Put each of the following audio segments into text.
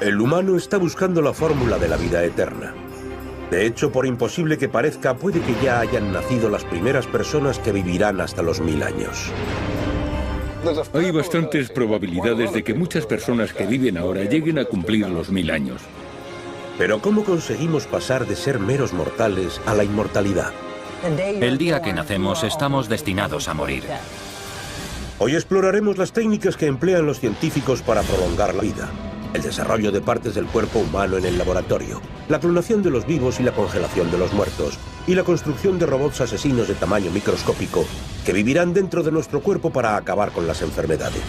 El humano está buscando la fórmula de la vida eterna. De hecho, por imposible que parezca, puede que ya hayan nacido las primeras personas que vivirán hasta los 1000 años. Hay bastantes probabilidades de que muchas personas que viven ahora lleguen a cumplir los 1000 años. Pero ¿cómo conseguimos pasar de ser meros mortales a la inmortalidad? El día que nacemos estamos destinados a morir. Hoy exploraremos las técnicas que emplean los científicos para prolongar la vida. El desarrollo de partes del cuerpo humano en el laboratorio, la clonación de los vivos y la congelación de los muertos, y la construcción de robots asesinos de tamaño microscópico que vivirán dentro de nuestro cuerpo para acabar con las enfermedades.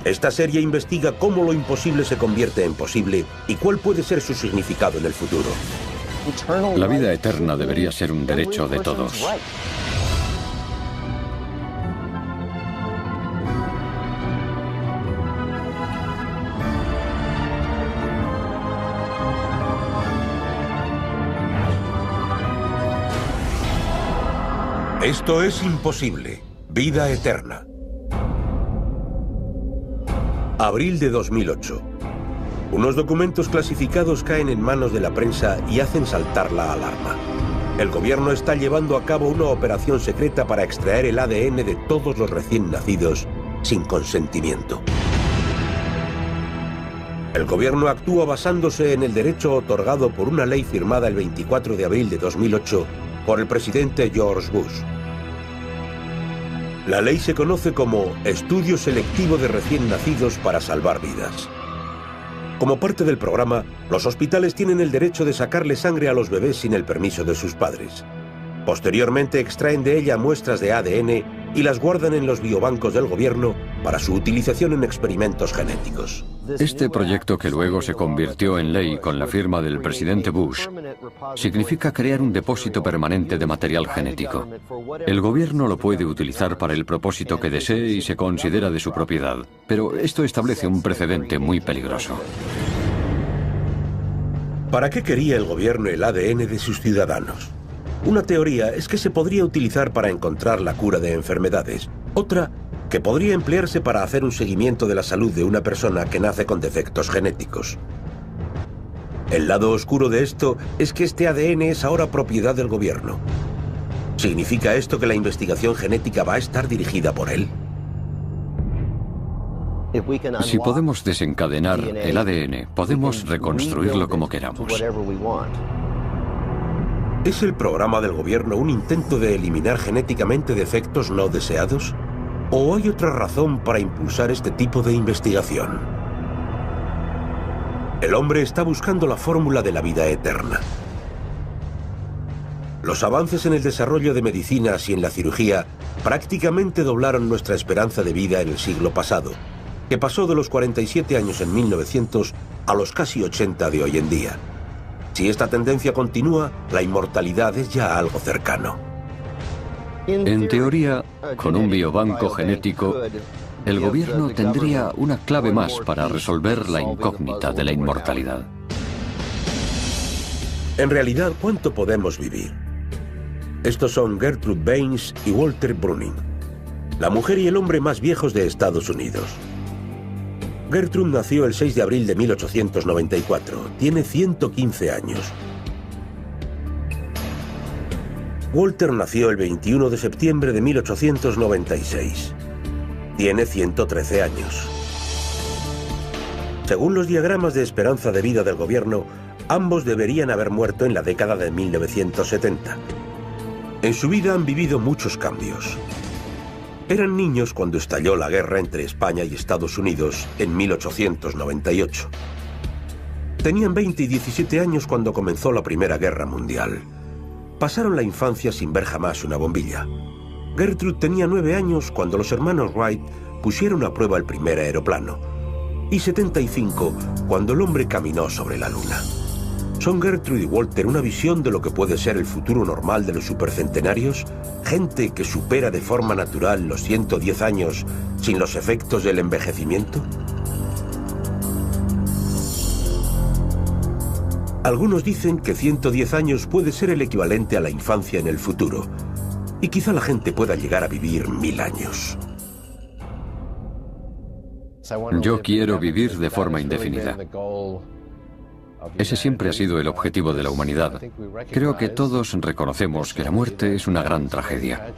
Esta serie investiga cómo lo imposible se convierte en posible y cuál puede ser su significado en el futuro. La vida eterna debería ser un derecho de todos. Esto es imposible. Vida eterna. Abril de 2008. Unos documentos clasificados caen en manos de la prensa y hacen saltar la alarma. El gobierno está llevando a cabo una operación secreta para extraer el ADN de todos los recién nacidos sin consentimiento. El gobierno actúa basándose en el derecho otorgado por una ley firmada el 24 de abril de 2008 por el presidente George Bush. La ley se conoce como Estudio Selectivo de Recién Nacidos para Salvar Vidas. Como parte del programa, los hospitales tienen el derecho de sacarle sangre a los bebés sin el permiso de sus padres. Posteriormente extraen de ella muestras de ADN y las guardan en los biobancos del gobierno para su utilización en experimentos genéticos. Este proyecto, que luego se convirtió en ley con la firma del presidente Bush, significa crear un depósito permanente de material genético. El gobierno lo puede utilizar para el propósito que desee y se considera de su propiedad, pero esto establece un precedente muy peligroso. ¿Para qué quería el gobierno el ADN de sus ciudadanos? Una teoría es que se podría utilizar para encontrar la cura de enfermedades. Otra, que podría emplearse para hacer un seguimiento de la salud de una persona que nace con defectos genéticos. El lado oscuro de esto es que este ADN es ahora propiedad del gobierno. ¿Significa esto que la investigación genética va a estar dirigida por él? Si podemos desencadenar el ADN, podemos reconstruirlo como queramos. ¿Es el programa del gobierno un intento de eliminar genéticamente defectos no deseados? ¿O hay otra razón para impulsar este tipo de investigación? El hombre está buscando la fórmula de la vida eterna. Los avances en el desarrollo de medicinas y en la cirugía prácticamente doblaron nuestra esperanza de vida en el siglo pasado, que pasó de los 47 años en 1900 a los casi 80 de hoy en día. Si esta tendencia continúa, la inmortalidad es ya algo cercano. En teoría, con un biobanco genético, el gobierno tendría una clave más para resolver la incógnita de la inmortalidad. En realidad, ¿cuánto podemos vivir? Estos son Gertrude Baines y Walter Bruning, la mujer y el hombre más viejos de Estados Unidos. Gertrude nació el 6 de abril de 1894. Tiene 115 años. Walter nació el 21 de septiembre de 1896. Tiene 113 años. Según los diagramas de esperanza de vida del gobierno, ambos deberían haber muerto en la década de 1970. En su vida han vivido muchos cambios. Eran niños cuando estalló la guerra entre España y Estados Unidos en 1898. Tenían 20 y 17 años cuando comenzó la Primera Guerra Mundial. Pasaron la infancia sin ver jamás una bombilla. Gertrude tenía 9 años cuando los hermanos Wright pusieron a prueba el primer aeroplano. Y 75 cuando el hombre caminó sobre la luna. ¿Son Gertrude y Walter una visión de lo que puede ser el futuro normal de los supercentenarios? ¿Gente que supera de forma natural los 110 años sin los efectos del envejecimiento? Algunos dicen que 110 años puede ser el equivalente a la infancia en el futuro. Y quizá la gente pueda llegar a vivir 1000 años. Yo quiero vivir de forma indefinida. Ese siempre ha sido el objetivo de la humanidad. Creo que todos reconocemos que la muerte es una gran tragedia.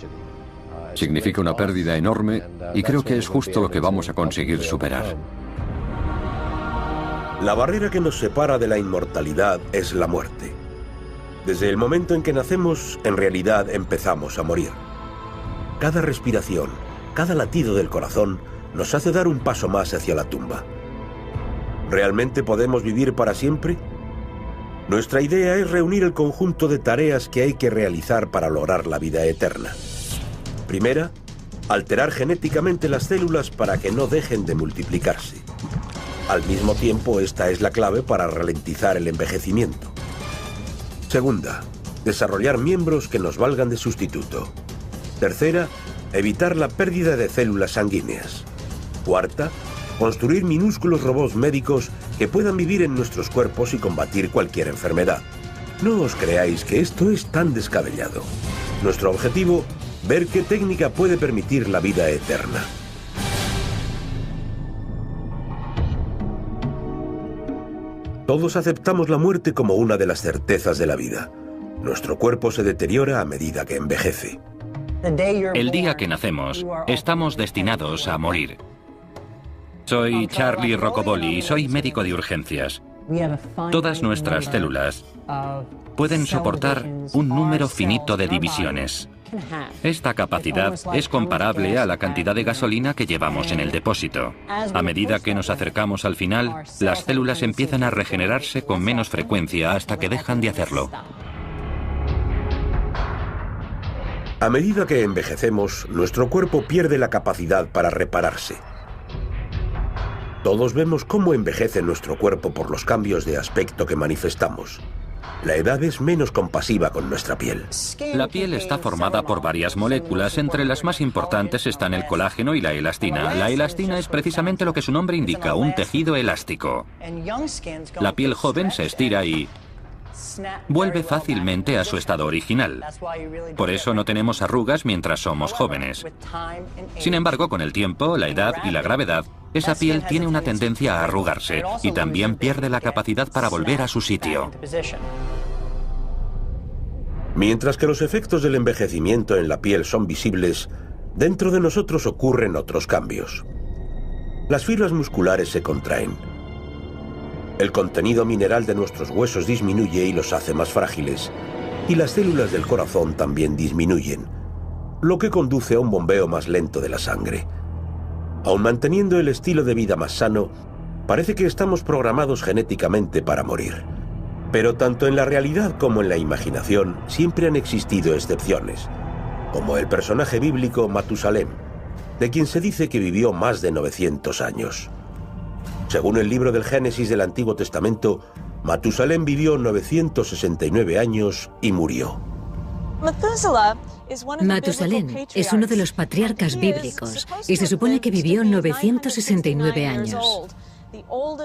Significa una pérdida enorme y creo que es justo lo que vamos a conseguir superar. La barrera que nos separa de la inmortalidad es la muerte. Desde el momento en que nacemos, en realidad empezamos a morir. Cada respiración, cada latido del corazón nos hace dar un paso más hacia la tumba. ¿Realmente podemos vivir para siempre? Nuestra idea es reunir el conjunto de tareas que hay que realizar para lograr la vida eterna. Primera, alterar genéticamente las células para que no dejen de multiplicarse. Al mismo tiempo, esta es la clave para ralentizar el envejecimiento. Segunda, desarrollar miembros que nos valgan de sustituto. Tercera, evitar la pérdida de células sanguíneas. Cuarta, construir minúsculos robots médicos que puedan vivir en nuestros cuerpos y combatir cualquier enfermedad. No os creáis que esto es tan descabellado. Nuestro objetivo, ver qué técnica puede permitir la vida eterna. Todos aceptamos la muerte como una de las certezas de la vida. Nuestro cuerpo se deteriora a medida que envejece. El día que nacemos, estamos destinados a morir. Soy Charlie Roccoboli y soy médico de urgencias. Todas nuestras células pueden soportar un número finito de divisiones. Esta capacidad es comparable a la cantidad de gasolina que llevamos en el depósito. A medida que nos acercamos al final, las células empiezan a regenerarse con menos frecuencia hasta que dejan de hacerlo. A medida que envejecemos, nuestro cuerpo pierde la capacidad para repararse. Todos vemos cómo envejece nuestro cuerpo por los cambios de aspecto que manifestamos. La edad es menos compasiva con nuestra piel. La piel está formada por varias moléculas, entre las más importantes están el colágeno y la elastina. La elastina es precisamente lo que su nombre indica, un tejido elástico. La piel joven se estira y vuelve fácilmente a su estado original. Por eso no tenemos arrugas mientras somos jóvenes. Sin embargo, con el tiempo, la edad y la gravedad, esa piel tiene una tendencia a arrugarse y también pierde la capacidad para volver a su sitio. Mientras que los efectos del envejecimiento en la piel son visibles, dentro de nosotros ocurren otros cambios. Las fibras musculares se contraen. El contenido mineral de nuestros huesos disminuye y los hace más frágiles, y las células del corazón también disminuyen, lo que conduce a un bombeo más lento de la sangre. Aun manteniendo el estilo de vida más sano, parece que estamos programados genéticamente para morir. Pero tanto en la realidad como en la imaginación siempre han existido excepciones, como el personaje bíblico Matusalén, de quien se dice que vivió más de 900 años. Según el libro del Génesis del Antiguo Testamento, Matusalén vivió 969 años y murió. Matusalén es uno de los patriarcas bíblicos y se supone que vivió 969 años.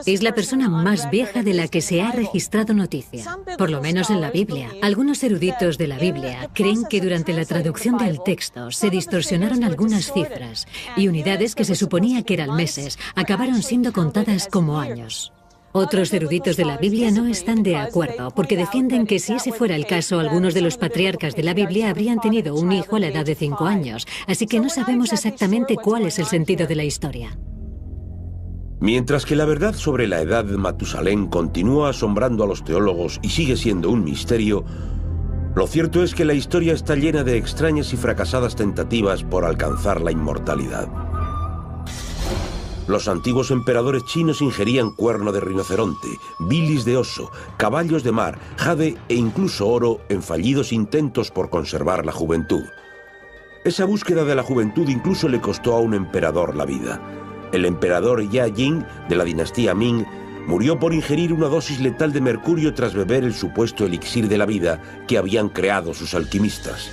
Es la persona más vieja de la que se ha registrado noticia, por lo menos en la Biblia. Algunos eruditos de la Biblia creen que durante la traducción del texto se distorsionaron algunas cifras y unidades que se suponía que eran meses acabaron siendo contadas como años. Otros eruditos de la Biblia no están de acuerdo, porque defienden que si ese fuera el caso, algunos de los patriarcas de la Biblia habrían tenido un hijo a la edad de 5 años, así que no sabemos exactamente cuál es el sentido de la historia. Mientras que la verdad sobre la edad de Matusalén continúa asombrando a los teólogos y sigue siendo un misterio, lo cierto es que la historia está llena de extrañas y fracasadas tentativas por alcanzar la inmortalidad. Los antiguos emperadores chinos ingerían cuerno de rinoceronte, bilis de oso, caballos de mar, jade e incluso oro en fallidos intentos por conservar la juventud. Esa búsqueda de la juventud incluso le costó a un emperador la vida. El emperador Ya Jing, de la dinastía Ming, murió por ingerir una dosis letal de mercurio tras beber el supuesto elixir de la vida que habían creado sus alquimistas.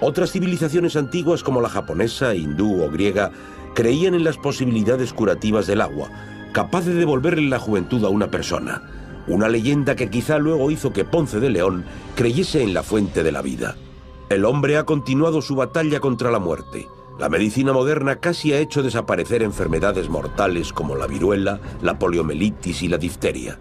Otras civilizaciones antiguas como la japonesa, hindú o griega creían en las posibilidades curativas del agua, capaz de devolverle la juventud a una persona. Una leyenda que quizá luego hizo que Ponce de León creyese en la fuente de la vida. El hombre ha continuado su batalla contra la muerte. La medicina moderna casi ha hecho desaparecer enfermedades mortales como la viruela, la poliomielitis y la difteria.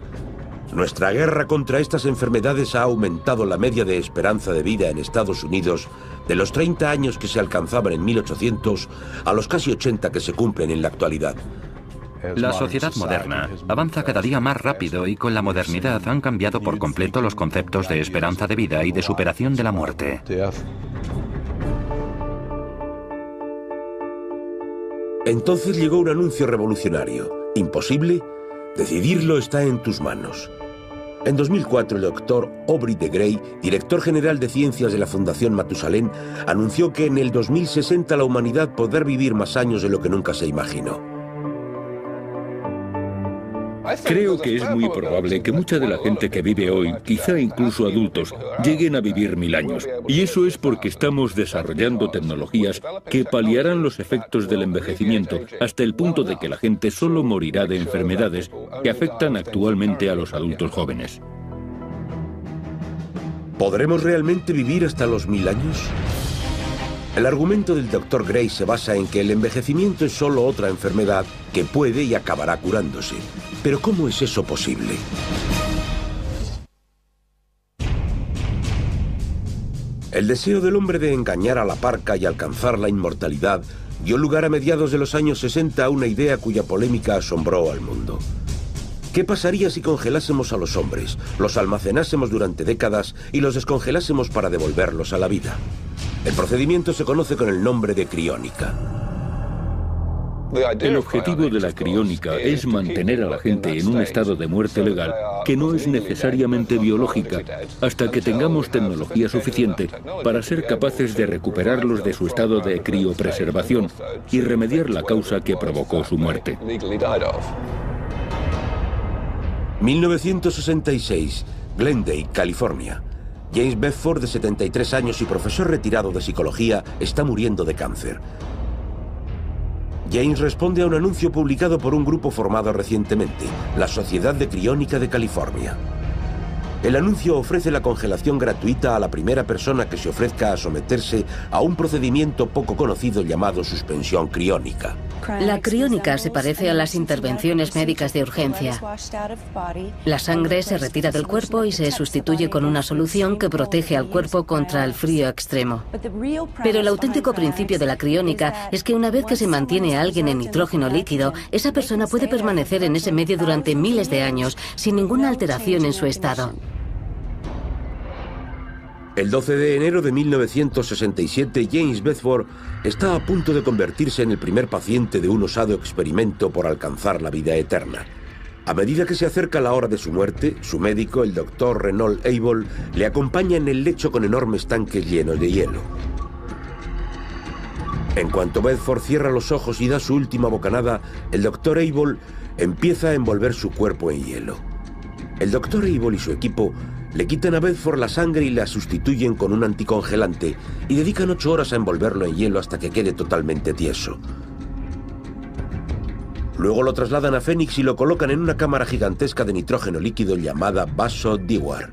Nuestra guerra contra estas enfermedades ha aumentado la media de esperanza de vida en Estados Unidos de los 30 años que se alcanzaban en 1800 a los casi 80 que se cumplen en la actualidad. La sociedad moderna avanza cada día más rápido y con la modernidad han cambiado por completo los conceptos de esperanza de vida y de superación de la muerte. Entonces llegó un anuncio revolucionario. ¿Imposible? Decidirlo está en tus manos. En 2004, el doctor Aubrey de Grey, director general de ciencias de la Fundación Matusalén, anunció que en el 2060 la humanidad podrá vivir más años de lo que nunca se imaginó. Creo que es muy probable que mucha de la gente que vive hoy, quizá incluso adultos, lleguen a vivir 1000 años. Y eso es porque estamos desarrollando tecnologías que paliarán los efectos del envejecimiento hasta el punto de que la gente solo morirá de enfermedades que afectan actualmente a los adultos jóvenes. ¿Podremos realmente vivir hasta los 1000 años? El argumento del Dr. Gray se basa en que el envejecimiento es solo otra enfermedad que puede y acabará curándose. Pero ¿cómo es eso posible? El deseo del hombre de engañar a la parca y alcanzar la inmortalidad dio lugar a mediados de los años 60 a una idea cuya polémica asombró al mundo. ¿Qué pasaría si congelásemos a los hombres, los almacenásemos durante décadas y los descongelásemos para devolverlos a la vida? El procedimiento se conoce con el nombre de criónica. El objetivo de la criónica es mantener a la gente en un estado de muerte legal que no es necesariamente biológica hasta que tengamos tecnología suficiente para ser capaces de recuperarlos de su estado de criopreservación y remediar la causa que provocó su muerte. 1966, Glendale, California. James Bedford, de 73 años y profesor retirado de psicología, está muriendo de cáncer. James responde a un anuncio publicado por un grupo formado recientemente, la Sociedad de Criónica de California. El anuncio ofrece la congelación gratuita a la primera persona que se ofrezca a someterse a un procedimiento poco conocido llamado suspensión criónica. La criónica se parece a las intervenciones médicas de urgencia. La sangre se retira del cuerpo y se sustituye con una solución que protege al cuerpo contra el frío extremo. Pero el auténtico principio de la criónica es que una vez que se mantiene a alguien en nitrógeno líquido, esa persona puede permanecer en ese medio durante miles de años sin ninguna alteración en su estado. El 12 de enero de 1967, James Bedford está a punto de convertirse en el primer paciente de un osado experimento por alcanzar la vida eterna. A medida que se acerca la hora de su muerte, su médico, el doctor Reynold Abel, le acompaña en el lecho con enormes tanques llenos de hielo. En cuanto Bedford cierra los ojos y da su última bocanada, el doctor Abel empieza a envolver su cuerpo en hielo. El doctor Abel y su equipo le quitan a Bedford la sangre y la sustituyen con un anticongelante y dedican 8 horas a envolverlo en hielo hasta que quede totalmente tieso. Luego lo trasladan a Phoenix y lo colocan en una cámara gigantesca de nitrógeno líquido llamada vaso Dewar.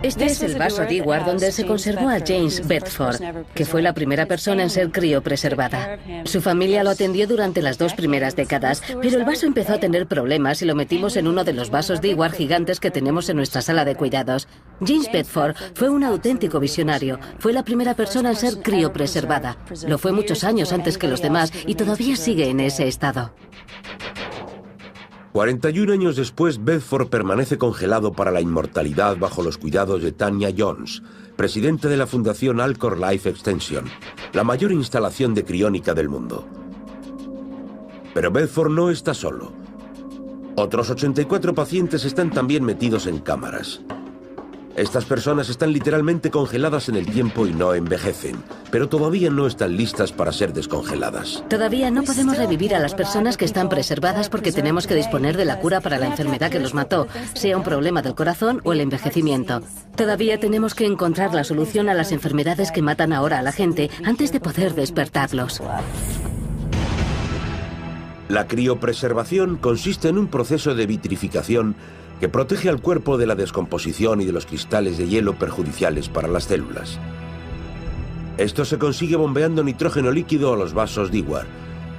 Este es el vaso Dewar donde se conservó a James Bedford, que fue la primera persona en ser criopreservada. Su familia lo atendió durante las 2 primeras décadas, pero el vaso empezó a tener problemas y lo metimos en uno de los vasos Dewar gigantes que tenemos en nuestra sala de cuidados. James Bedford fue un auténtico visionario. Fue la primera persona en ser criopreservada. Lo fue muchos años antes que los demás y todavía sigue en ese estado. 41 años después, Bedford permanece congelado para la inmortalidad bajo los cuidados de Tanya Jones, presidenta de la Fundación Alcor Life Extension, la mayor instalación de criónica del mundo. Pero Bedford no está solo. Otros 84 pacientes están también metidos en cámaras. Estas personas están literalmente congeladas en el tiempo y no envejecen, pero todavía no están listas para ser descongeladas. Todavía no podemos revivir a las personas que están preservadas porque tenemos que disponer de la cura para la enfermedad que los mató, sea un problema del corazón o el envejecimiento. Todavía tenemos que encontrar la solución a las enfermedades que matan ahora a la gente antes de poder despertarlos. La criopreservación consiste en un proceso de vitrificación que protege al cuerpo de la descomposición y de los cristales de hielo perjudiciales para las células. Esto se consigue bombeando nitrógeno líquido a los vasos Dewar.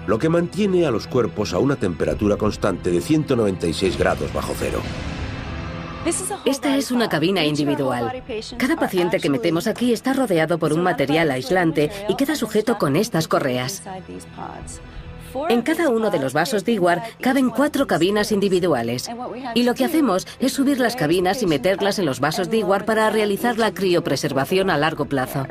lo que mantiene a los cuerpos a una temperatura constante de 196 grados bajo cero. Esta es una cabina individual. Cada paciente que metemos aquí está rodeado por un material aislante y queda sujeto con estas correas. En cada uno de los vasos Dewar caben 4 cabinas individuales. Y lo que hacemos es subir las cabinas y meterlas en los vasos Dewar para realizar la criopreservación a largo plazo.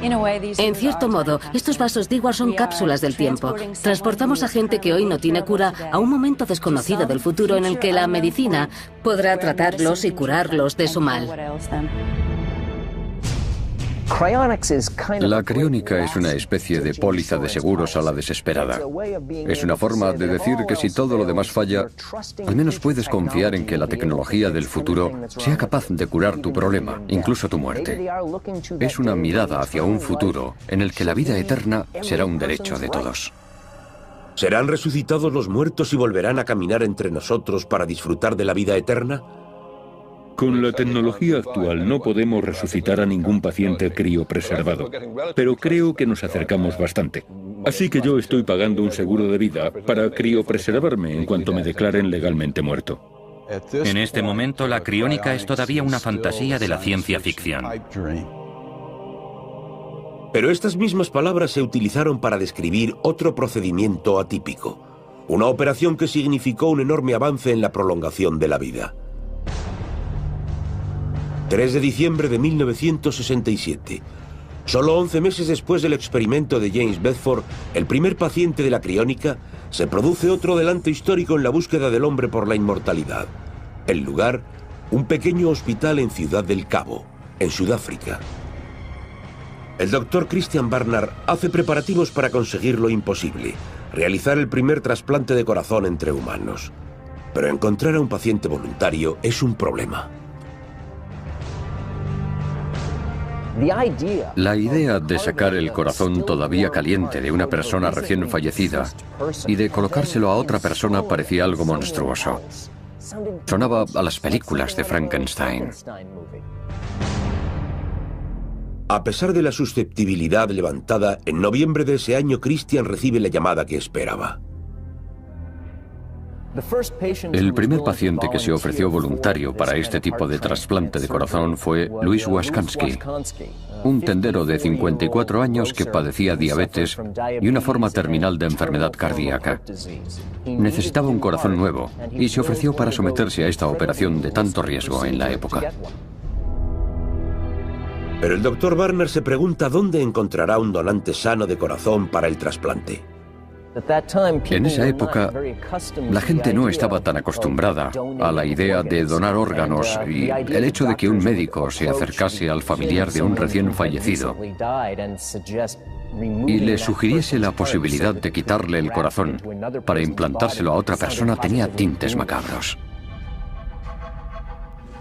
En cierto modo, estos vasos Dewar son cápsulas del tiempo. Transportamos a gente que hoy no tiene cura a un momento desconocido del futuro en el que la medicina podrá tratarlos y curarlos de su mal. La criónica es una especie de póliza de seguros a la desesperada. Es una forma de decir que si todo lo demás falla, al menos puedes confiar en que la tecnología del futuro sea capaz de curar tu problema, incluso tu muerte. Es una mirada hacia un futuro en el que la vida eterna será un derecho de todos. ¿Serán resucitados los muertos y volverán a caminar entre nosotros para disfrutar de la vida eterna? Con la tecnología actual no podemos resucitar a ningún paciente criopreservado, pero creo que nos acercamos bastante. Así que yo estoy pagando un seguro de vida para criopreservarme en cuanto me declaren legalmente muerto. En este momento, la criónica es todavía una fantasía de la ciencia ficción. Pero estas mismas palabras se utilizaron para describir otro procedimiento atípico, una operación que significó un enorme avance en la prolongación de la vida. 3 de diciembre de 1967. Solo 11 meses después del experimento de James Bedford, el primer paciente de la criónica, se produce otro adelanto histórico en la búsqueda del hombre por la inmortalidad. El lugar, un pequeño hospital en Ciudad del Cabo, en Sudáfrica. El doctor Christian Barnard hace preparativos para conseguir lo imposible, realizar el primer trasplante de corazón entre humanos. Pero encontrar a un paciente voluntario es un problema. La idea de sacar el corazón todavía caliente de una persona recién fallecida y de colocárselo a otra persona parecía algo monstruoso. Sonaba a las películas de Frankenstein. A pesar de la susceptibilidad levantada, en noviembre de ese año Christian recibe la llamada que esperaba. El primer paciente que se ofreció voluntario para este tipo de trasplante de corazón fue Louis Waskansky, un tendero de 54 años que padecía diabetes y una forma terminal de enfermedad cardíaca. Necesitaba un corazón nuevo y se ofreció para someterse a esta operación de tanto riesgo en la época. Pero el doctor Barnard se pregunta dónde encontrará un donante sano de corazón para el trasplante. En esa época, la gente no estaba tan acostumbrada a la idea de donar órganos y el hecho de que un médico se acercase al familiar de un recién fallecido y le sugiriese la posibilidad de quitarle el corazón para implantárselo a otra persona tenía tintes macabros.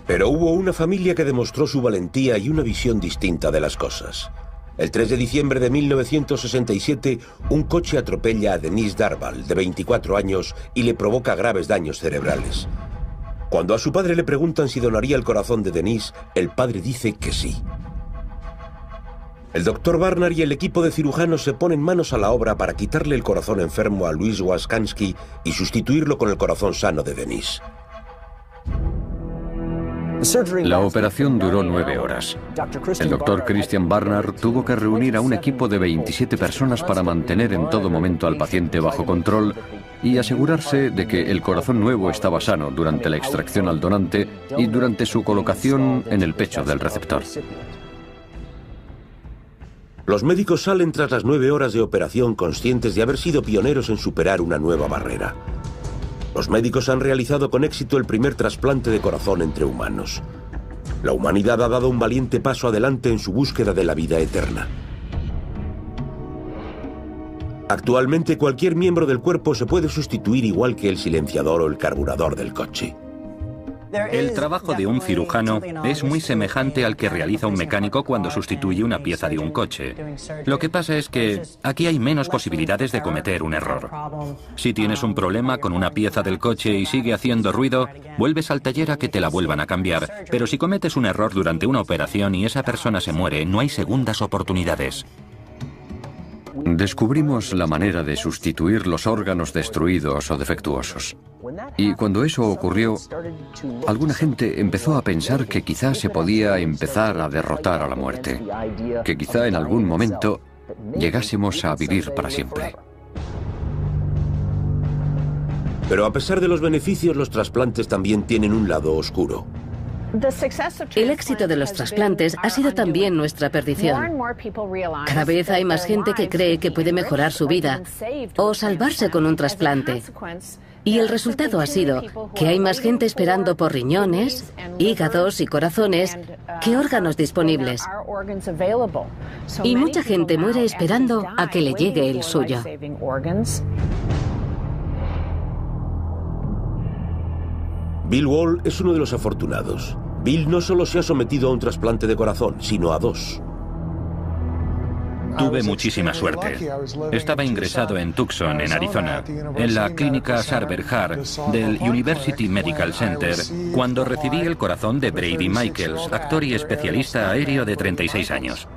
Pero hubo una familia que demostró su valentía y una visión distinta de las cosas. El 3 de diciembre de 1967, un coche atropella a Denise Darvall, de 24 años, y le provoca graves daños cerebrales. Cuando a su padre le preguntan si donaría el corazón de Denise, el padre dice que sí. El doctor Barnard y el equipo de cirujanos se ponen manos a la obra para quitarle el corazón enfermo a Louis Waskansky y sustituirlo con el corazón sano de Denise. La operación duró 9 horas. El doctor Christian Barnard tuvo que reunir a un equipo de 27 personas para mantener en todo momento al paciente bajo control y asegurarse de que el corazón nuevo estaba sano durante la extracción al donante y durante su colocación en el pecho del receptor. Los médicos salen tras las 9 horas de operación conscientes de haber sido pioneros en superar una nueva barrera. Los médicos han realizado con éxito el primer trasplante de corazón entre humanos. La humanidad ha dado un valiente paso adelante en su búsqueda de la vida eterna. Actualmente cualquier miembro del cuerpo se puede sustituir igual que el silenciador o el carburador del coche. El trabajo de un cirujano es muy semejante al que realiza un mecánico cuando sustituye una pieza de un coche. Lo que pasa es que aquí hay menos posibilidades de cometer un error. Si tienes un problema con una pieza del coche y sigue haciendo ruido, vuelves al taller a que te la vuelvan a cambiar. Pero si cometes un error durante una operación y esa persona se muere, no hay segundas oportunidades. Descubrimos la manera de sustituir los órganos destruidos o defectuosos. Y cuando eso ocurrió, alguna gente empezó a pensar que quizá se podía empezar a derrotar a la muerte, que quizá en algún momento llegásemos a vivir para siempre. Pero a pesar de los beneficios, los trasplantes también tienen un lado oscuro. El éxito de los trasplantes ha sido también nuestra perdición. Cada vez hay más gente que cree que puede mejorar su vida o salvarse con un trasplante. Y el resultado ha sido que hay más gente esperando por riñones, hígados y corazones que órganos disponibles. Y mucha gente muere esperando a que le llegue el suyo. Bill Wall es uno de los afortunados. Bill no solo se ha sometido a un trasplante de corazón, sino a 2. Tuve muchísima suerte. Estaba ingresado en Tucson, en Arizona, en la clínica Sarver Heart del University Medical Center, cuando recibí el corazón de Brady Michaels, actor y especialista aéreo de 36 años.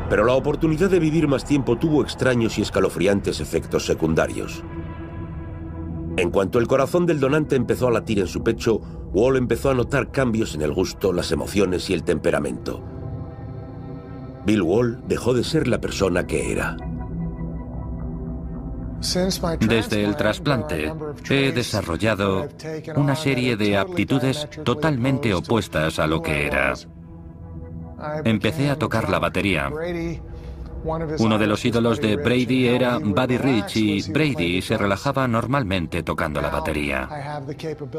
Pero la oportunidad de vivir más tiempo tuvo extraños y escalofriantes efectos secundarios. En cuanto el corazón del donante empezó a latir en su pecho, Wall empezó a notar cambios en el gusto, las emociones y el temperamento. Bill Wall dejó de ser la persona que era. Desde el trasplante he desarrollado una serie de aptitudes totalmente opuestas a lo que era. Empecé a tocar la batería. Uno de los ídolos de Brady era Buddy Rich y Brady se relajaba normalmente tocando la batería.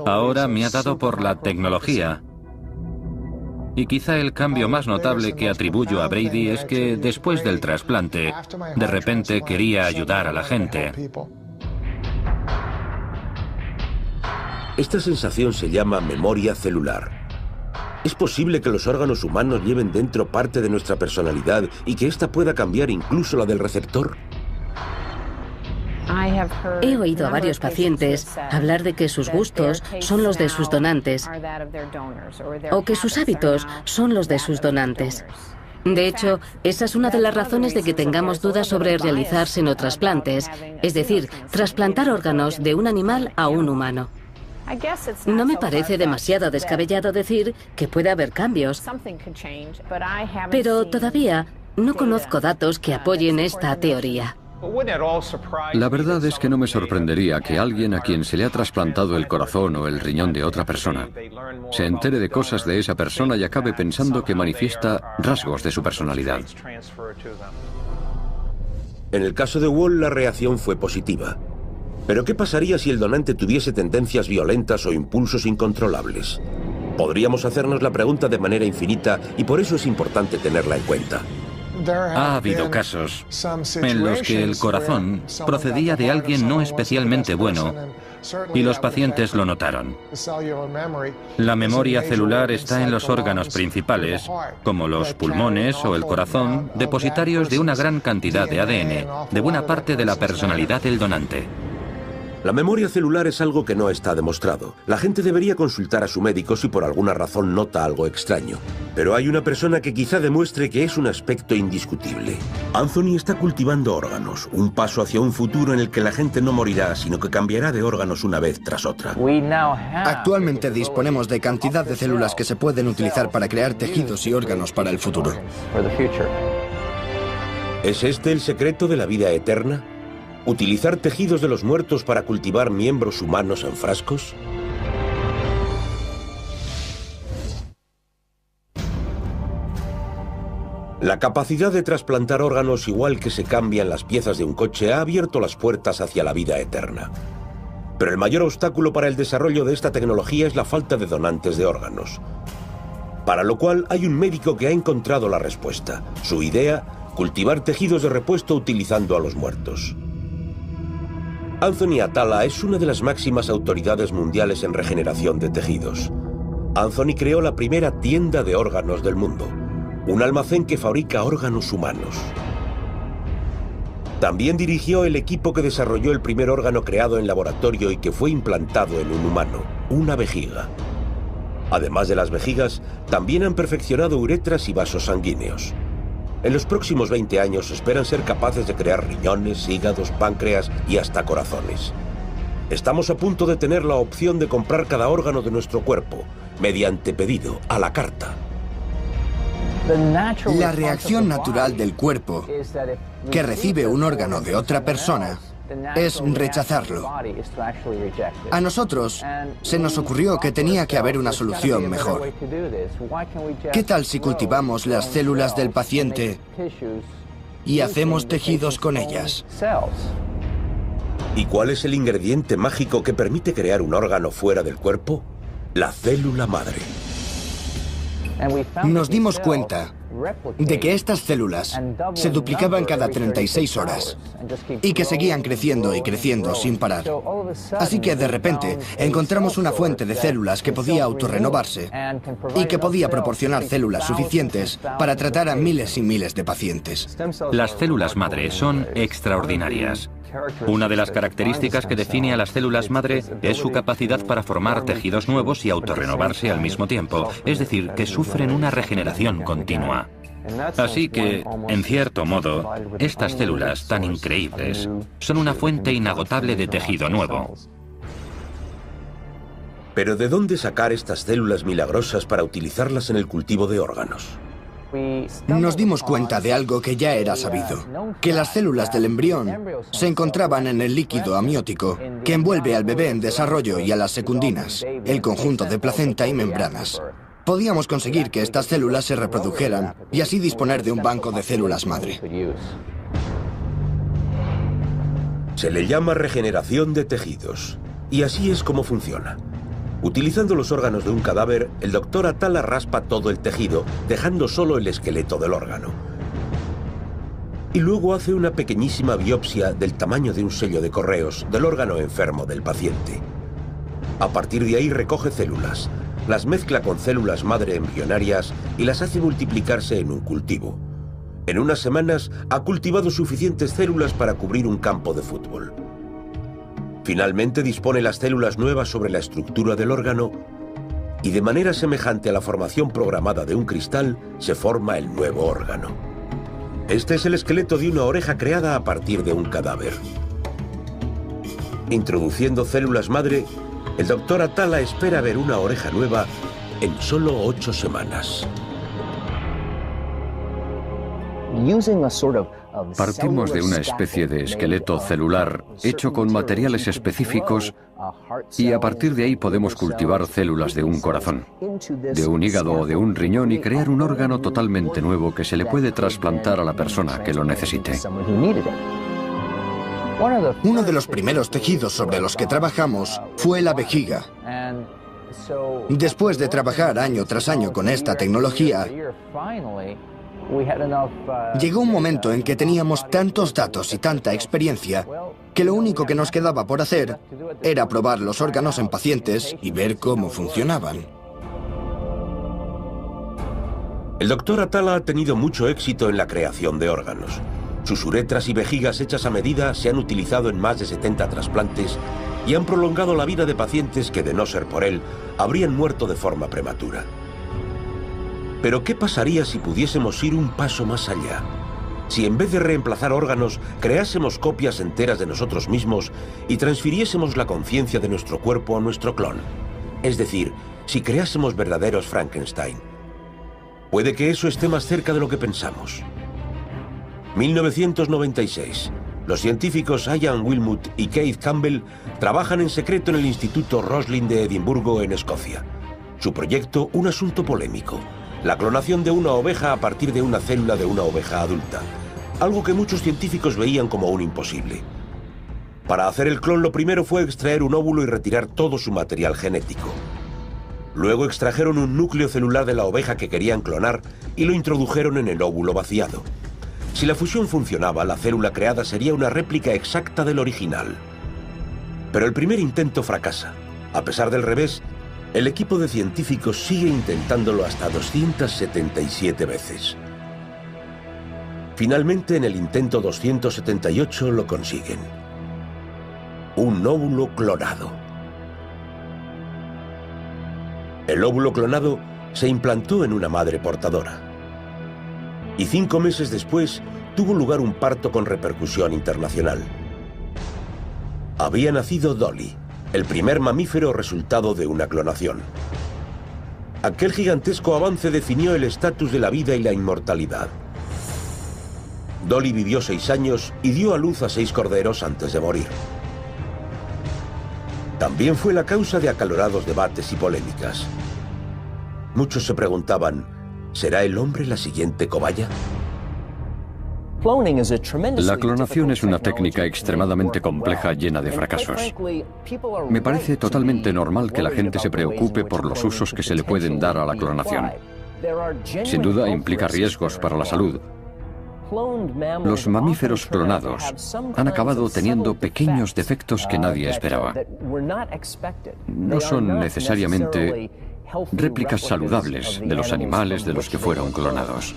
Ahora me ha dado por la tecnología. Y quizá el cambio más notable que atribuyo a Brady es que después del trasplante, de repente quería ayudar a la gente. Esta sensación se llama memoria celular. ¿Es posible que los órganos humanos lleven dentro parte de nuestra personalidad y que ésta pueda cambiar incluso la del receptor? He oído a varios pacientes hablar de que sus gustos son los de sus donantes o que sus hábitos son los de sus donantes. De hecho, esa es una de las razones de que tengamos dudas sobre realizar senotrasplantes, es decir, trasplantar órganos de un animal a un humano. No me parece demasiado descabellado decir que puede haber cambios, pero todavía no conozco datos que apoyen esta teoría. La verdad es que no me sorprendería que alguien a quien se le ha trasplantado el corazón o el riñón de otra persona se entere de cosas de esa persona y acabe pensando que manifiesta rasgos de su personalidad. En el caso de Wall, la reacción fue positiva. Pero ¿qué pasaría si el donante tuviese tendencias violentas o impulsos incontrolables? Podríamos hacernos la pregunta de manera infinita y por eso es importante tenerla en cuenta. Ha habido casos en los que el corazón procedía de alguien no especialmente bueno y los pacientes lo notaron. La memoria celular está en los órganos principales, como los pulmones o el corazón, depositarios de una gran cantidad de ADN, de buena parte de la personalidad del donante. La memoria celular es algo que no está demostrado. La gente debería consultar a su médico si por alguna razón nota algo extraño. Pero hay una persona que quizá demuestre que es un aspecto indiscutible. Anthony está cultivando órganos, un paso hacia un futuro en el que la gente no morirá, sino que cambiará de órganos una vez tras otra. Actualmente disponemos de cantidad de células que se pueden utilizar para crear tejidos y órganos para el futuro. ¿Es este el secreto de la vida eterna? ¿Utilizar tejidos de los muertos para cultivar miembros humanos en frascos? La capacidad de trasplantar órganos, igual que se cambian las piezas de un coche, ha abierto las puertas hacia la vida eterna. Pero el mayor obstáculo para el desarrollo de esta tecnología es la falta de donantes de órganos. Para lo cual hay un médico que ha encontrado la respuesta. Su idea, cultivar tejidos de repuesto utilizando a los muertos. Anthony Atala es una de las máximas autoridades mundiales en regeneración de tejidos. Anthony creó la primera tienda de órganos del mundo, un almacén que fabrica órganos humanos. También dirigió el equipo que desarrolló el primer órgano creado en laboratorio y que fue implantado en un humano, una vejiga. Además de las vejigas, también han perfeccionado uretras y vasos sanguíneos. En los próximos 20 años esperan ser capaces de crear riñones, hígados, páncreas y hasta corazones. Estamos a punto de tener la opción de comprar cada órgano de nuestro cuerpo, mediante pedido, a la carta. La reacción natural del cuerpo que recibe un órgano de otra persona es rechazarlo. A nosotros se nos ocurrió que tenía que haber una solución mejor. ¿Qué tal si cultivamos las células del paciente y hacemos tejidos con ellas? ¿Y cuál es el ingrediente mágico que permite crear un órgano fuera del cuerpo? La célula madre. Nos dimos cuenta de que estas células se duplicaban cada 36 horas y que seguían creciendo y creciendo sin parar. Así que de repente encontramos una fuente de células que podía autorrenovarse y que podía proporcionar células suficientes para tratar a miles y miles de pacientes. Las células madre son extraordinarias. Una de las características que define a las células madre es su capacidad para formar tejidos nuevos y autorrenovarse al mismo tiempo, es decir, que sufren una regeneración continua. Así que, en cierto modo, estas células tan increíbles son una fuente inagotable de tejido nuevo. Pero ¿de dónde sacar estas células milagrosas para utilizarlas en el cultivo de órganos? Nos dimos cuenta de algo que ya era sabido, que las células del embrión se encontraban en el líquido amniótico que envuelve al bebé en desarrollo y a las secundinas, el conjunto de placenta y membranas. Podíamos conseguir que estas células se reprodujeran y así disponer de un banco de células madre. Se le llama regeneración de tejidos, y así es como funciona. Utilizando los órganos de un cadáver, el doctor Atala raspa todo el tejido, dejando solo el esqueleto del órgano. Y luego hace una pequeñísima biopsia del tamaño de un sello de correos del órgano enfermo del paciente. A partir de ahí recoge células, las mezcla con células madre embrionarias y las hace multiplicarse en un cultivo. En unas semanas ha cultivado suficientes células para cubrir un campo de fútbol. Finalmente dispone las células nuevas sobre la estructura del órgano y de manera semejante a la formación programada de un cristal se forma el nuevo órgano. Este es el esqueleto de una oreja creada a partir de un cadáver. Introduciendo células madre, el doctor Atala espera ver una oreja nueva en solo 8 semanas. Partimos de una especie de esqueleto celular hecho con materiales específicos y a partir de ahí podemos cultivar células de un corazón, de un hígado o de un riñón y crear un órgano totalmente nuevo que se le puede trasplantar a la persona que lo necesite. Uno de los primeros tejidos sobre los que trabajamos fue la vejiga. Después de trabajar año tras año con esta tecnología, llegó un momento en que teníamos tantos datos y tanta experiencia que lo único que nos quedaba por hacer era probar los órganos en pacientes y ver cómo funcionaban. El doctor Atala ha tenido mucho éxito en la creación de órganos. Sus uretras y vejigas hechas a medida se han utilizado en más de 70 trasplantes y han prolongado la vida de pacientes que, de no ser por él, habrían muerto de forma prematura. Pero ¿qué pasaría si pudiésemos ir un paso más allá? Si en vez de reemplazar órganos, creásemos copias enteras de nosotros mismos y transfiriésemos la conciencia de nuestro cuerpo a nuestro clon. Es decir, si creásemos verdaderos Frankenstein. Puede que eso esté más cerca de lo que pensamos. 1996. Los científicos Ian Wilmut y Keith Campbell trabajan en secreto en el Instituto Roslin de Edimburgo, en Escocia. Su proyecto, un asunto polémico. La clonación de una oveja a partir de una célula de una oveja adulta. Algo que muchos científicos veían como un imposible. Para hacer el clon, lo primero fue extraer un óvulo y retirar todo su material genético. Luego extrajeron un núcleo celular de la oveja que querían clonar y lo introdujeron en el óvulo vaciado. Si la fusión funcionaba, la célula creada sería una réplica exacta del original. Pero el primer intento fracasa. A pesar del revés, el equipo de científicos sigue intentándolo hasta 277 veces. Finalmente, en el intento 278 lo consiguen. Un óvulo clonado. El óvulo clonado se implantó en una madre portadora. Y 5 meses después tuvo lugar un parto con repercusión internacional. Había nacido Dolly, el primer mamífero resultado de una clonación. Aquel gigantesco avance definió el estatus de la vida y la inmortalidad. Dolly vivió 6 años y dio a luz a 6 corderos antes de morir. También fue la causa de acalorados debates y polémicas. Muchos se preguntaban, ¿será el hombre la siguiente cobaya? La clonación es una técnica extremadamente compleja, llena de fracasos. Me parece totalmente normal que la gente se preocupe por los usos que se le pueden dar a la clonación. Sin duda implica riesgos para la salud. Los mamíferos clonados han acabado teniendo pequeños defectos que nadie esperaba. No son necesariamente réplicas saludables de los animales de los que fueron clonados.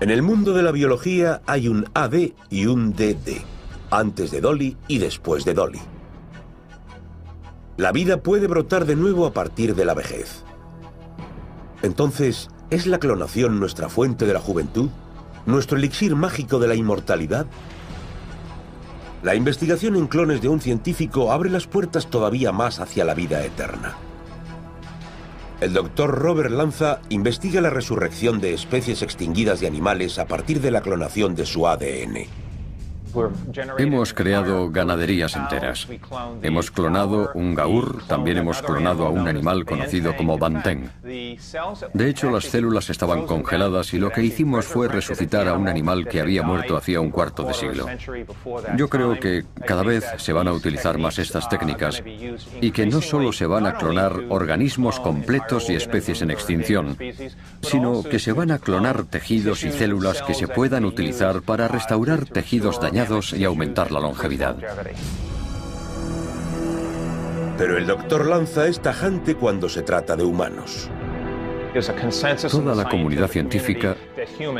En el mundo de la biología hay un AD y un DD, antes de Dolly y después de Dolly. La vida puede brotar de nuevo a partir de la vejez. Entonces, ¿es la clonación nuestra fuente de la juventud? ¿Nuestro elixir mágico de la inmortalidad? La investigación en clones de un científico abre las puertas todavía más hacia la vida eterna. El doctor Robert Lanza investiga la resurrección de especies extinguidas de animales a partir de la clonación de su ADN. Hemos creado ganaderías enteras. Hemos clonado un gaur, también hemos clonado a un animal conocido como banteng. De hecho, las células estaban congeladas y lo que hicimos fue resucitar a un animal que había muerto hacía un cuarto de siglo. Yo creo que cada vez se van a utilizar más estas técnicas y que no solo se van a clonar organismos completos y especies en extinción, sino que se van a clonar tejidos y células que se puedan utilizar para restaurar tejidos dañados y aumentar la longevidad. Pero el doctor Lanza es tajante cuando se trata de humanos. Toda la comunidad científica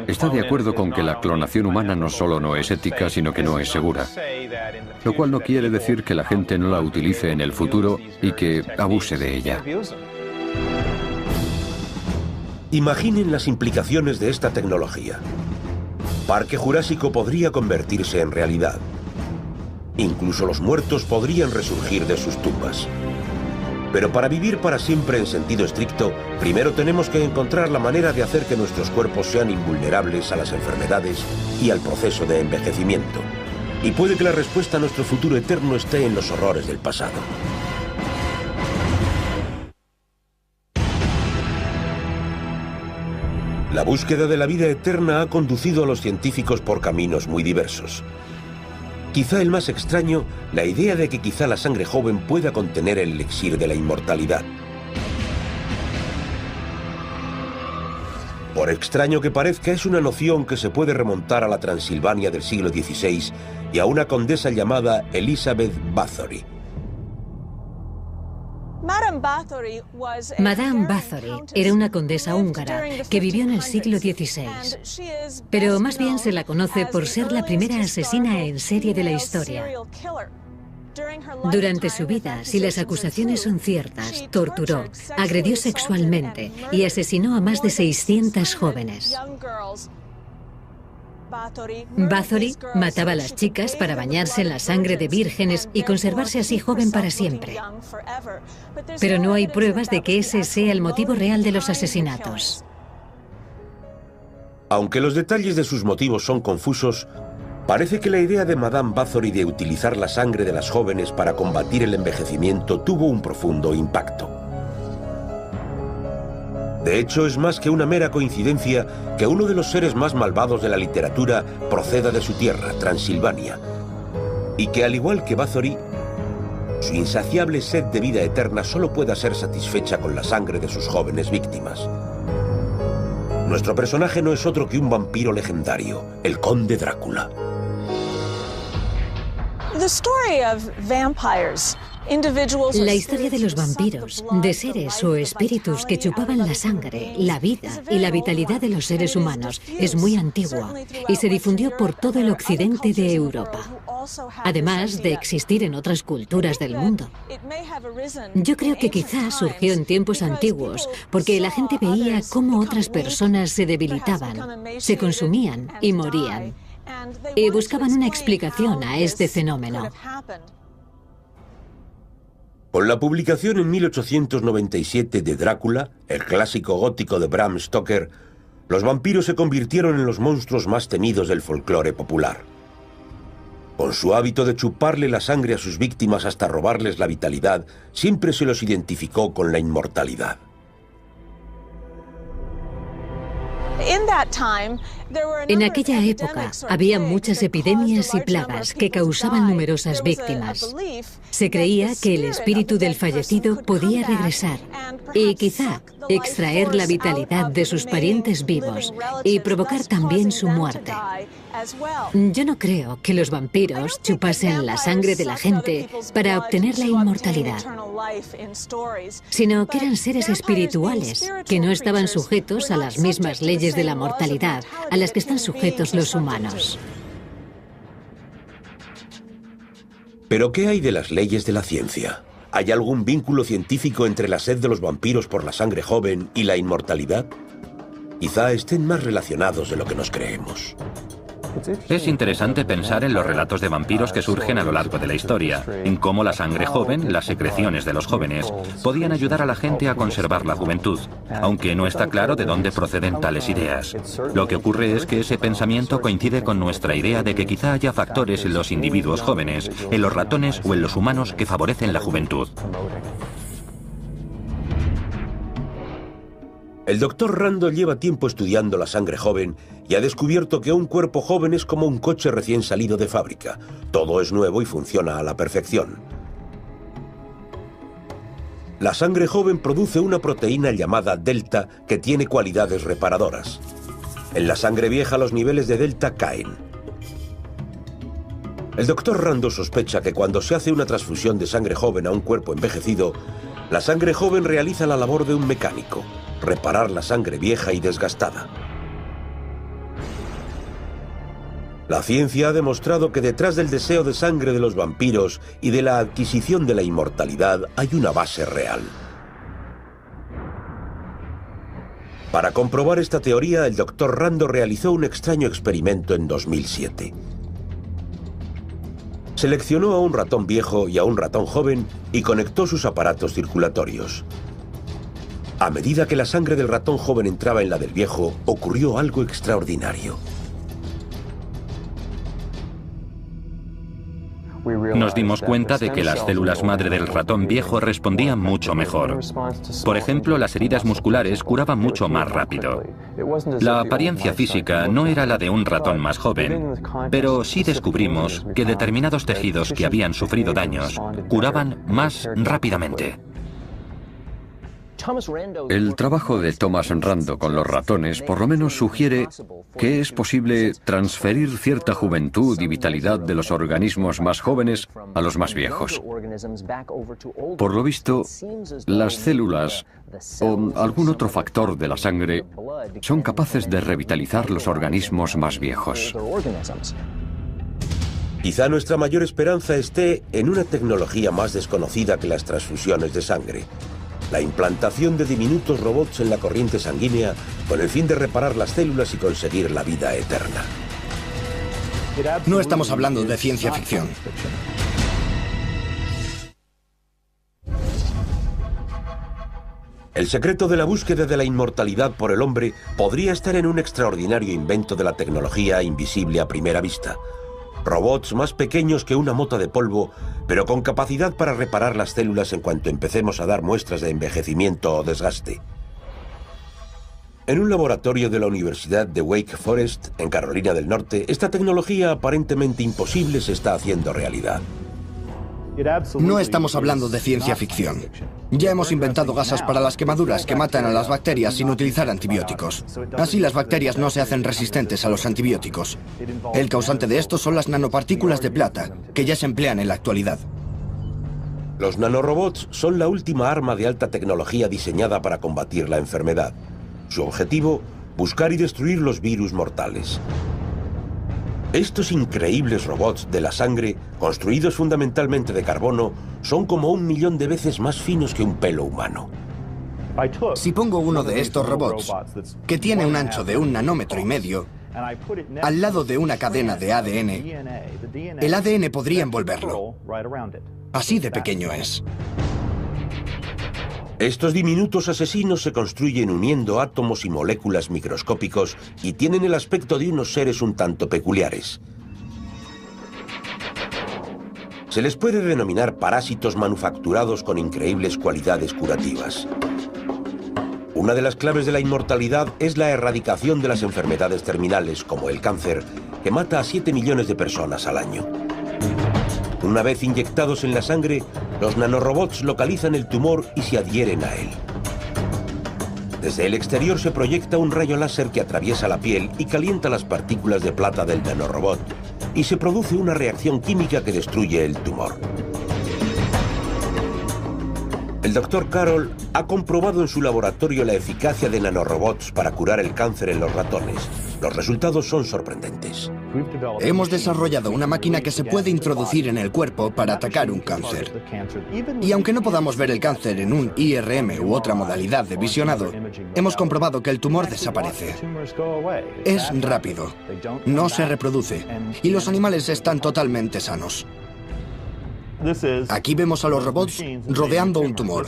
está de acuerdo con que la clonación humana no solo no es ética, sino que no es segura. Lo cual no quiere decir que la gente no la utilice en el futuro y que abuse de ella. Imaginen las implicaciones de esta tecnología. Parque Jurásico podría convertirse en realidad. Incluso los muertos podrían resurgir de sus tumbas. Pero para vivir para siempre en sentido estricto, primero tenemos que encontrar la manera de hacer que nuestros cuerpos sean invulnerables a las enfermedades y al proceso de envejecimiento. Y puede que la respuesta a nuestro futuro eterno esté en los horrores del pasado. La búsqueda de la vida eterna ha conducido a los científicos por caminos muy diversos. Quizá el más extraño, la idea de que quizá la sangre joven pueda contener el elixir de la inmortalidad. Por extraño que parezca, es una noción que se puede remontar a la Transilvania del siglo XVI y a una condesa llamada Elizabeth Bathory. Madame Bathory era una condesa húngara que vivió en el siglo XVI, pero más bien se la conoce por ser la primera asesina en serie de la historia. Durante su vida, si las acusaciones son ciertas, torturó, agredió sexualmente y asesinó a más de 600 jóvenes. Bathory mataba a las chicas para bañarse en la sangre de vírgenes y conservarse así joven para siempre. Pero no hay pruebas de que ese sea el motivo real de los asesinatos. Aunque los detalles de sus motivos son confusos, parece que la idea de Madame Bathory de utilizar la sangre de las jóvenes para combatir el envejecimiento tuvo un profundo impacto. De hecho, es más que una mera coincidencia que uno de los seres más malvados de la literatura proceda de su tierra, Transilvania, y que al igual que Bathory, su insaciable sed de vida eterna solo pueda ser satisfecha con la sangre de sus jóvenes víctimas. Nuestro personaje no es otro que un vampiro legendario, el Conde Drácula. La historia de los vampiros, de seres o espíritus que chupaban la sangre, la vida y la vitalidad de los seres humanos, es muy antigua y se difundió por todo el occidente de Europa. además de existir en otras culturas del mundo. Yo creo que quizás surgió en tiempos antiguos, porque la gente veía cómo otras personas se debilitaban, se consumían y morían, y buscaban una explicación a este fenómeno. Con la publicación en 1897 de Drácula, el clásico gótico de Bram Stoker, los vampiros se convirtieron en los monstruos más temidos del folclore popular. Con su hábito de chuparle la sangre a sus víctimas hasta robarles la vitalidad, siempre se los identificó con la inmortalidad. En aquella época había muchas epidemias y plagas que causaban numerosas víctimas. Se creía que el espíritu del fallecido podía regresar y quizá extraer la vitalidad de sus parientes vivos y provocar también su muerte. Yo no creo que los vampiros chupasen la sangre de la gente para obtener la inmortalidad, sino que eran seres espirituales que no estaban sujetos a las mismas leyes de la mortalidad a las que están sujetos los humanos. ¿Pero qué hay de las leyes de la ciencia? ¿Hay algún vínculo científico entre la sed de los vampiros por la sangre joven y la inmortalidad? Quizá estén más relacionados de lo que nos creemos. Es interesante pensar en los relatos de vampiros que surgen a lo largo de la historia, en cómo la sangre joven, las secreciones de los jóvenes, podían ayudar a la gente a conservar la juventud, aunque no está claro de dónde proceden tales ideas. Lo que ocurre es que ese pensamiento coincide con nuestra idea de que quizá haya factores en los individuos jóvenes, en los ratones o en los humanos que favorecen la juventud. El doctor Randall lleva tiempo estudiando la sangre joven y ha descubierto que un cuerpo joven es como un coche recién salido de fábrica. Todo es nuevo y funciona a la perfección. La sangre joven produce una proteína llamada delta que tiene cualidades reparadoras. En la sangre vieja los niveles de delta caen. El doctor Randall sospecha que cuando se hace una transfusión de sangre joven a un cuerpo envejecido, la sangre joven realiza la labor de un mecánico: reparar la sangre vieja y desgastada. La ciencia ha demostrado que detrás del deseo de sangre de los vampiros y de la adquisición de la inmortalidad hay una base real. Para comprobar esta teoría, el Dr. Randall realizó un extraño experimento en 2007. Seleccionó a un ratón viejo y a un ratón joven y conectó sus aparatos circulatorios. A medida que la sangre del ratón joven entraba en la del viejo, ocurrió algo extraordinario. Nos dimos cuenta de que las células madre del ratón viejo respondían mucho mejor. Por ejemplo, las heridas musculares curaban mucho más rápido. La apariencia física no era la de un ratón más joven, pero sí descubrimos que determinados tejidos que habían sufrido daños curaban más rápidamente. El trabajo de Thomas Rando con los ratones por lo menos sugiere que es posible transferir cierta juventud y vitalidad de los organismos más jóvenes a los más viejos. Por lo visto, las células o algún otro factor de la sangre son capaces de revitalizar los organismos más viejos. Quizá nuestra mayor esperanza esté en una tecnología más desconocida que las transfusiones de sangre: la implantación de diminutos robots en la corriente sanguínea con el fin de reparar las células y conseguir la vida eterna. No estamos hablando de ciencia ficción. El secreto de la búsqueda de la inmortalidad por el hombre podría estar en un extraordinario invento de la tecnología invisible a primera vista: robots más pequeños que una mota de polvo, pero con capacidad para reparar las células en cuanto empecemos a dar muestras de envejecimiento o desgaste. En un laboratorio de la Universidad de Wake Forest, en Carolina del Norte, esta tecnología aparentemente imposible se está haciendo realidad. No estamos hablando de ciencia ficción. Ya hemos inventado gasas para las quemaduras que matan a las bacterias sin utilizar antibióticos. Así las bacterias no se hacen resistentes a los antibióticos. El causante de esto son las nanopartículas de plata, que ya se emplean en la actualidad. Los nanorobots son la última arma de alta tecnología diseñada para combatir la enfermedad. Su objetivo: buscar y destruir los virus mortales. Estos increíbles robots de la sangre, construidos fundamentalmente de carbono, son como 1 millón de veces más finos que un pelo humano. Si pongo uno de estos robots, que tiene un ancho de 1,5 nanómetros, al lado de una cadena de ADN, el ADN podría envolverlo. Así de pequeño es. Estos diminutos asesinos se construyen uniendo átomos y moléculas microscópicos y tienen el aspecto de unos seres un tanto peculiares. Se les puede denominar parásitos manufacturados con increíbles cualidades curativas. Una de las claves de la inmortalidad es la erradicación de las enfermedades terminales, como el cáncer, que mata a 7 millones de personas al año. Una vez inyectados en la sangre, los nanorobots localizan el tumor y se adhieren a él. Desde el exterior se proyecta un rayo láser que atraviesa la piel y calienta las partículas de plata del nanorobot, y se produce una reacción química que destruye el tumor. El Dr. Carroll ha comprobado en su laboratorio la eficacia de nanorobots para curar el cáncer en los ratones. Los resultados son sorprendentes. Hemos desarrollado una máquina que se puede introducir en el cuerpo para atacar un cáncer. Y aunque no podamos ver el cáncer en un IRM u otra modalidad de visionado, hemos comprobado que el tumor desaparece. Es rápido, no se reproduce y los animales están totalmente sanos. Aquí vemos a los robots rodeando un tumor.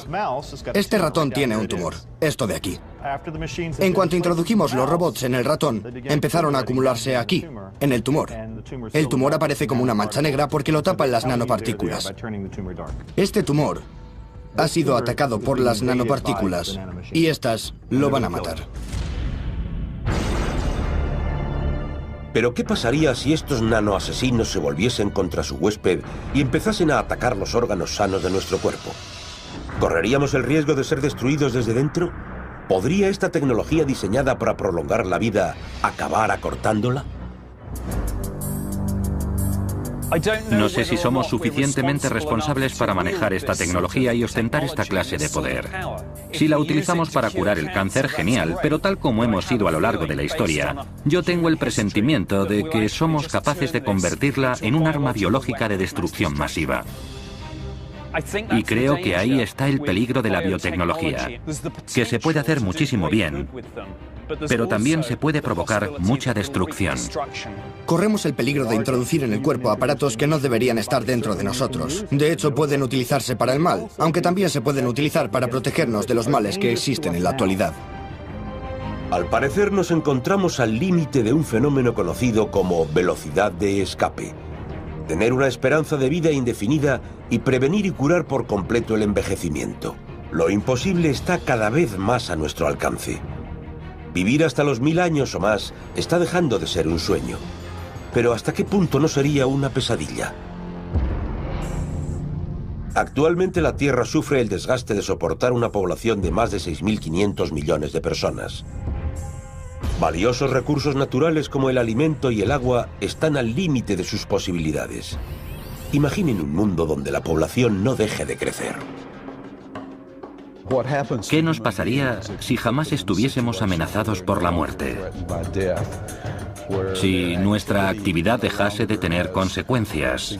Este ratón tiene un tumor, esto de aquí. En cuanto introdujimos los robots en el ratón, empezaron a acumularse aquí, en el tumor. El tumor aparece como una mancha negra porque lo tapan las nanopartículas. Este tumor ha sido atacado por las nanopartículas y estas lo van a matar. Pero ¿qué pasaría si estos nanoasesinos se volviesen contra su huésped y empezasen a atacar los órganos sanos de nuestro cuerpo? ¿Correríamos el riesgo de ser destruidos desde dentro? ¿Podría esta tecnología diseñada para prolongar la vida acabar acortándola? No sé si somos suficientemente responsables para manejar esta tecnología y ostentar esta clase de poder. Si la utilizamos para curar el cáncer, genial, pero tal como hemos sido a lo largo de la historia, yo tengo el presentimiento de que somos capaces de convertirla en un arma biológica de destrucción masiva. Y creo que ahí está el peligro de la biotecnología, que se puede hacer muchísimo bien, pero también se puede provocar mucha destrucción. Corremos el peligro de introducir en el cuerpo aparatos que no deberían estar dentro de nosotros. De hecho, pueden utilizarse para el mal, aunque también se pueden utilizar para protegernos de los males que existen en la actualidad. Al parecer nos encontramos al límite de un fenómeno conocido como velocidad de escape. Tener una esperanza de vida indefinida y prevenir y curar por completo el envejecimiento. Lo imposible está cada vez más a nuestro alcance. Vivir hasta los 1000 años o más está dejando de ser un sueño. Pero ¿hasta qué punto no sería una pesadilla? Actualmente la Tierra sufre el desgaste de soportar una población de más de 6.500 millones de personas. Valiosos recursos naturales como el alimento y el agua están al límite de sus posibilidades. Imaginen un mundo donde la población no deje de crecer. ¿Qué nos pasaría si jamás estuviésemos amenazados por la muerte? Si nuestra actividad dejase de tener consecuencias.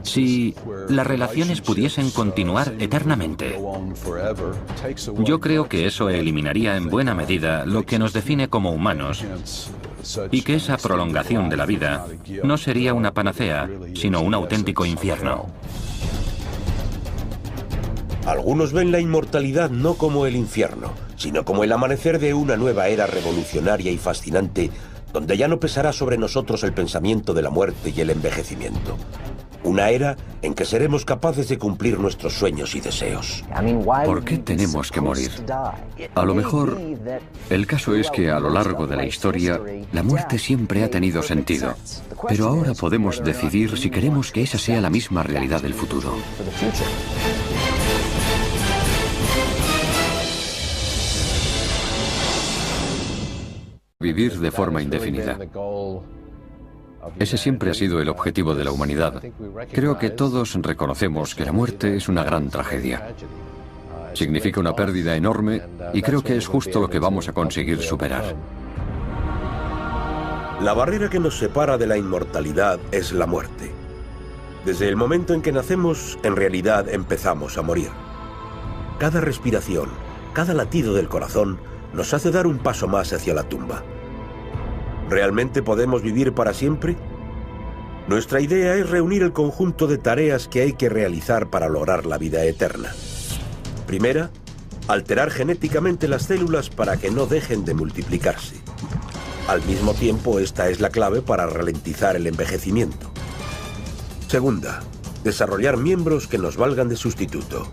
Si las relaciones pudiesen continuar eternamente. Yo creo que eso eliminaría en buena medida lo que nos define como humanos y que esa prolongación de la vida no sería una panacea, sino un auténtico infierno. Algunos ven la inmortalidad no como el infierno, sino como el amanecer de una nueva era revolucionaria y fascinante, donde ya no pesará sobre nosotros el pensamiento de la muerte y el envejecimiento. Una era en que seremos capaces de cumplir nuestros sueños y deseos. ¿Por qué tenemos que morir? A lo mejor, el caso es que a lo largo de la historia, la muerte siempre ha tenido sentido. Pero ahora podemos decidir si queremos que esa sea la misma realidad del futuro. Vivir de forma indefinida. Ese siempre ha sido el objetivo de la humanidad. Creo que todos reconocemos que la muerte es una gran tragedia. Significa una pérdida enorme y creo que es justo lo que vamos a conseguir superar. La barrera que nos separa de la inmortalidad es la muerte. Desde el momento en que nacemos, en realidad empezamos a morir. Cada respiración, cada latido del corazón nos hace dar un paso más hacia la tumba. ¿Realmente podemos vivir para siempre? Nuestra idea es reunir el conjunto de tareas que hay que realizar para lograr la vida eterna. Primera, alterar genéticamente las células para que no dejen de multiplicarse. Al mismo tiempo, esta es la clave para ralentizar el envejecimiento. Segunda, desarrollar miembros que nos valgan de sustituto.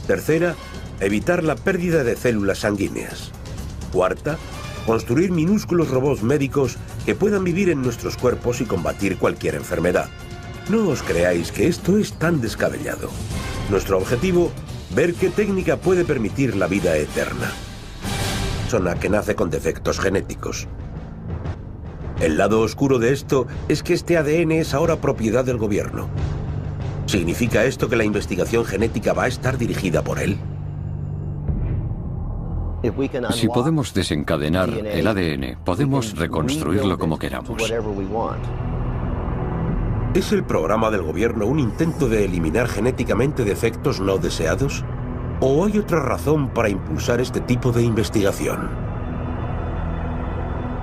Tercera, evitar la pérdida de células sanguíneas. Cuarta, construir minúsculos robots médicos que puedan vivir en nuestros cuerpos y combatir cualquier enfermedad. No os creáis que esto es tan descabellado. Nuestro objetivo, ver qué técnica puede permitir la vida eterna. Persona que nace con defectos genéticos. El lado oscuro de esto es que este ADN es ahora propiedad del gobierno. ¿Significa esto que la investigación genética va a estar dirigida por él? Si podemos desencadenar el ADN, podemos reconstruirlo como queramos. ¿Es el programa del gobierno un intento de eliminar genéticamente defectos no deseados? ¿O hay otra razón para impulsar este tipo de investigación?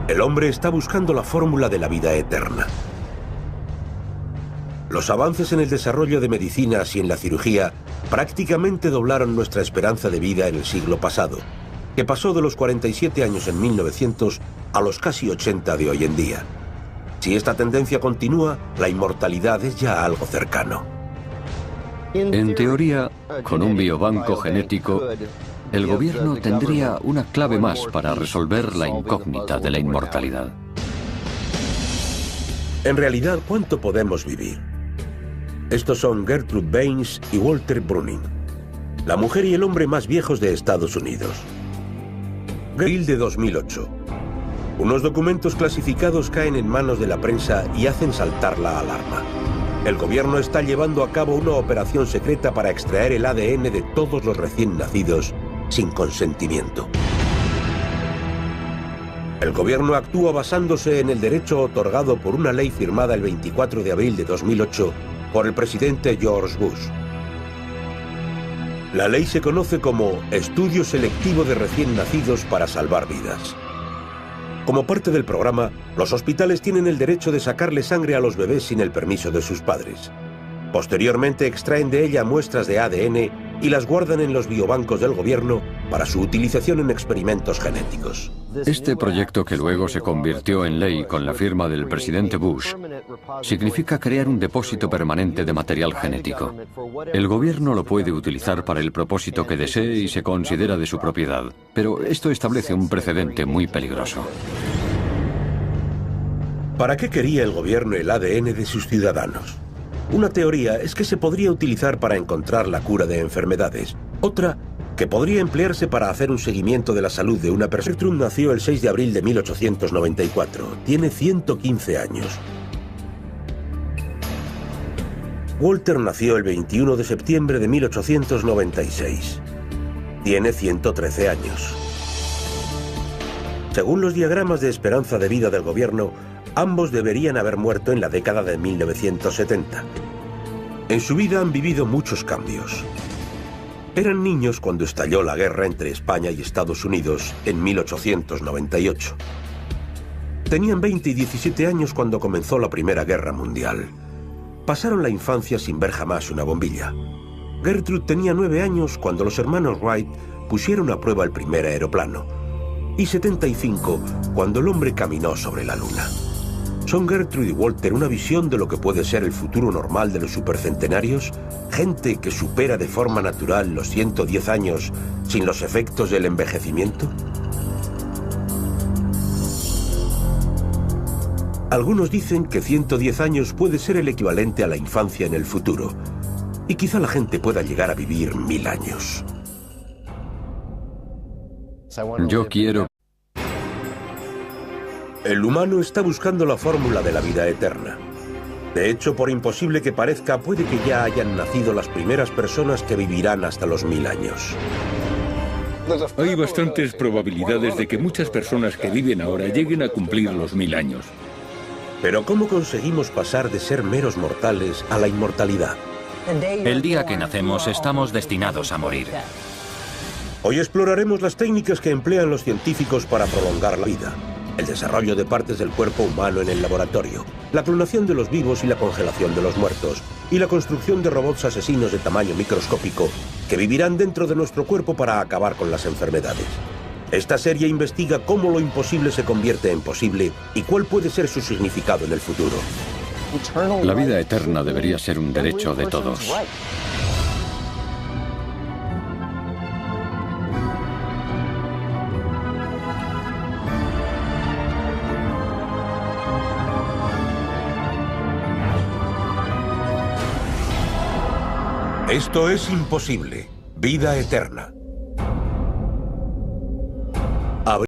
El hombre está buscando la fórmula de la vida eterna. Los avances en el desarrollo de medicinas y en la cirugía prácticamente doblaron nuestra esperanza de vida en el siglo pasado, que pasó de los 47 años en 1900 a los casi 80 de hoy en día. Si esta tendencia continúa, la inmortalidad es ya algo cercano. En teoría, con un biobanco genético, el gobierno tendría una clave más para resolver la incógnita de la inmortalidad. En realidad, ¿cuánto podemos vivir? Estos son Gertrude Baines y Walter Bruning, la mujer y el hombre más viejos de Estados Unidos. Abril de 2008. Unos documentos clasificados caen en manos de la prensa y hacen saltar la alarma. El gobierno está llevando a cabo una operación secreta para extraer el ADN de todos los recién nacidos sin consentimiento. El gobierno actúa basándose en el derecho otorgado por una ley firmada el 24 de abril de 2008 por el presidente George Bush. La ley se conoce como Estudio Selectivo de Recién Nacidos para Salvar Vidas. Como parte del programa, los hospitales tienen el derecho de sacarle sangre a los bebés sin el permiso de sus padres. Posteriormente extraen de ella muestras de ADN y las guardan en los biobancos del gobierno para su utilización en experimentos genéticos. Este proyecto, que luego se convirtió en ley con la firma del presidente Bush, significa crear un depósito permanente de material genético. El gobierno lo puede utilizar para el propósito que desee y se considera de su propiedad, pero esto establece un precedente muy peligroso. ¿Para qué quería el gobierno el ADN de sus ciudadanos? Una teoría es que se podría utilizar para encontrar la cura de enfermedades. Otra, que podría emplearse para hacer un seguimiento de la salud de una persona. Gertrude nació el 6 de abril de 1894. Tiene 115 años. Walter nació el 21 de septiembre de 1896. Tiene 113 años. Según los diagramas de esperanza de vida del gobierno, ambos deberían haber muerto en la década de 1970. En su vida han vivido muchos cambios. Eran niños cuando estalló la guerra entre España y Estados Unidos en 1898. Tenían 20 y 17 años cuando comenzó la Primera Guerra Mundial. Pasaron la infancia sin ver jamás una bombilla. Gertrude tenía 9 años cuando los hermanos Wright pusieron a prueba el primer aeroplano. Y 75 cuando el hombre caminó sobre la luna. ¿Son Gertrude y Walter una visión de lo que puede ser el futuro normal de los supercentenarios? ¿Gente que supera de forma natural los 110 años sin los efectos del envejecimiento? Algunos dicen que 110 años puede ser el equivalente a la infancia en el futuro. Y quizá la gente pueda llegar a vivir 1000 años. Yo quiero... El humano está buscando la fórmula de la vida eterna. De hecho, por imposible que parezca, puede que ya hayan nacido las primeras personas que vivirán hasta los 1000 años. Hay bastantes probabilidades de que muchas personas que viven ahora lleguen a cumplir los 1000 años. Pero ¿cómo conseguimos pasar de ser meros mortales a la inmortalidad? El día que nacemos estamos destinados a morir. Hoy exploraremos las técnicas que emplean los científicos para prolongar la vida. El desarrollo de partes del cuerpo humano en el laboratorio, la clonación de los vivos y la congelación de los muertos, y la construcción de robots asesinos de tamaño microscópico que vivirán dentro de nuestro cuerpo para acabar con las enfermedades. Esta serie investiga cómo lo imposible se convierte en posible y cuál puede ser su significado en el futuro. La vida eterna debería ser un derecho de todos. Esto es imposible. Vida eterna.